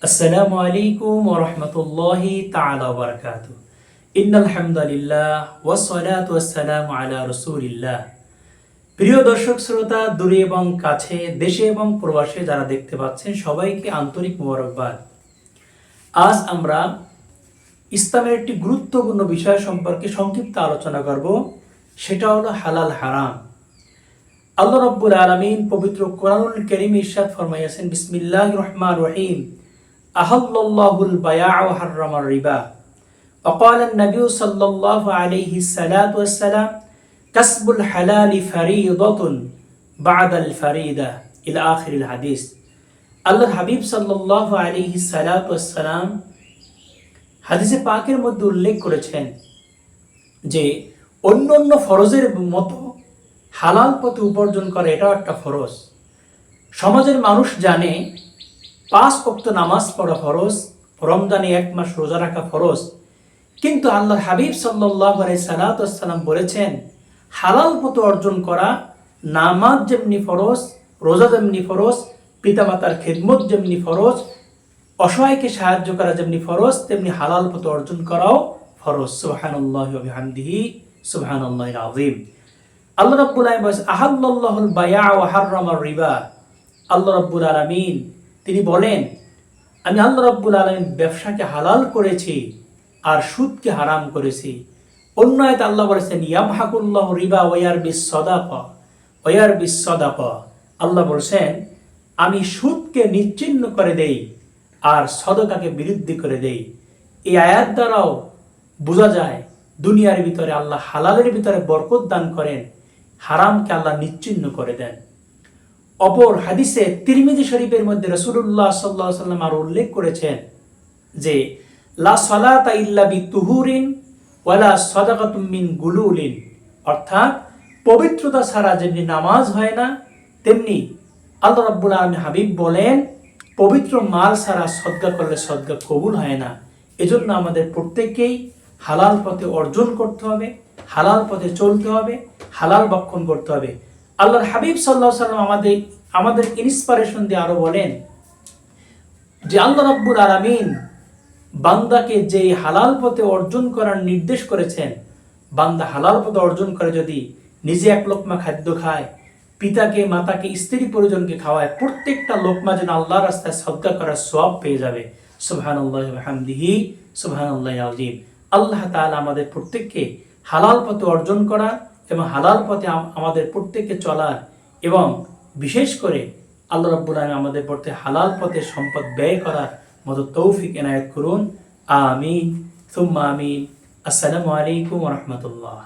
আসসালামু আলাইকুম ওয়া রাহমাতুল্লাহি তাআলা ওয়া বারাকাতুহু। ইন্নাল হামদালিল্লাহ ওয়াস সালাতু ওয়াস সালামু আলা রাসূলিল্লাহ। প্রিয় দর্শক শ্রোতা, দূরে এবং কাছে, দেশে এবং প্রবাসে যারা দেখতে পাচ্ছেন, সবাইকে আন্তরিক মোবারকবাদ। আজ আমরা ইসলামের একটি গুরুত্বপূর্ণ বিষয় সম্পর্কে সংক্ষিপ্ত আলোচনা করব, সেটা হলো হালাল হারাম। আল্লাহ রাব্বুল আলামিন পবিত্র কোরআনুল কারীমে ইরশাদ ফরমাইয়াছেন, বিসমিল্লাহির রহমানির রহিম, আহাল্লাল্লাহুল বায়আ ওয়া হাররামার রিবা ওয়া ক্বালা আন-নাবিয়্যু সাল্লাল্লাহু আলাইহি সাল্লাতু ওয়াস সালাম, কাসবুল হালালি ফারিদাতুন বা'দাল ফারিদা ইলা আখিরিল হাদিস। আল্লাহর হাবিব সাল্লাল্লাহু আলাইহি সাল্লাতু ওয়াস সালাম হাদিসে পাকের মধ্যে উল্লেখ করেছেন যে অন্যান্য ফরজের মতো হালাল পথে উপার্জন করা এটাও একটা ফরজ। সমাজের মানুষ জানে 5 ওয়াক্ত নামাজ পড়া ফরজ, রমজানে 1 মাস রোজা রাখা ফরজ, কিন্তু আল্লাহর হাবিব সাল্লাল্লাহু আলাইহি সাল্লাম বলেছেন হালাল পথে অর্জন করা নামাজ যেমনি ফরজ, রোজা যেমনি ফরজ, পিতামাতার খেদমত যেমনি ফরজ, অসহায়কে সাহায্য করা যেমনি ফরজ, তেমনি হালাল পথে অর্জন করাও ফরজ। সুবহানাল্লাহি ওয়া বিহামদিহি সুবহানাল্লাহিল আযীম। আল্লাহ রাব্বুল আলামিন বলেন, আহাল্লাল্লাহুল বায়আ ওয়া হাররামার রিবা। আল্লাহ রাব্বুল আলামিন তিনি বলেন, আমি আল্লাহ রাব্বুল আলামিন ব্যবসাকে হালাল করেছি আর সুদকে হারাম করেছি। অন্য আয়াতে আল্লাহ বলেছেন, ইয়ামহাকুল্লাহু রিবা ওয়া ইয়ারবিস সাদাকা। আল্লাহ বলেছেন, আমি সুদকে নিশ্চিহ্ন করে দেই আর সদকাকে বিরুদ্ধে করে দেই। এই আয়াত দ্বারাও বোঝা যায় দুনিয়ার ভিতরে আল্লাহ হালালের ভিতরে বরকত দান করেন, হারামকে আল্লাহ নিশ্চিহ্ন করে দেন। অপর হাদিসে তিরমিজি শরীফের মধ্যে রাসূলুল্লাহ সাল্লাল্লাহু আলাইহি ওয়াসাল্লাম আরো উল্লেখ করেছেন যে লা সালাতা ইল্লা বিতুহুরিন ওয়ালা সাদাকাতুম মিন গুলুলিন, অর্থাৎ পবিত্রতা ছাড়া যেমনি নামাজ হয় না, তেমনি আল্লাহ রাব্বুল আলামিন হাবিব বলেন পবিত্র মাল ছাড়া সদকা করলে সদকা কবুল হয় না। এজন্য আমাদের প্রত্যেককেই হালাল পথে অর্জন করতে হবে, হালাল পথে চলতে হবে, হালাল ভক্ষণ করতে হবে। আল্লাহর হাবিব সাল্লাল্লাহু আলাইহি ওয়াসাল্লাম আমাদের ইন্সপিরেশন দিয়ে আরো বলেন যে আল্লাহ রাব্বুল আলামিন বান্দাকে যে হালাল পথে অর্জন করার নির্দেশ করেছেন, বান্দা হালাল পথে অর্জন করে যদি নিজে 1 লোকমা খাদ্য খায়, পিতাকে, মাতাকে, স্ত্রী পরিজনকে খাওয়ায়, প্রত্যেকটা লোকমা যেন আল্লাহর রাস্তায় সদকা করার সওয়াব পেয়ে যাবে। সুবহানাল্লাহি ওয়া বিহামদিহি সুবহানাল্লাহিল আযীম। আল্লাহ তাআলা আমাদের প্রত্যেককে হালাল পথে অর্জন করা এবং হালাল পথে আমাদের প্রত্যেককে চলার এবং বিশেষ করে আল্লাহ রাব্বুল আলামিন আমাদের পথে হালাল পথে সম্পদ ব্যয় করার মতো তৌফিক এনায়েত করুন। আমিন সুম্মা আমিন। আসসালামু আলাইকুম ওয়া রাহমাতুল্লাহ।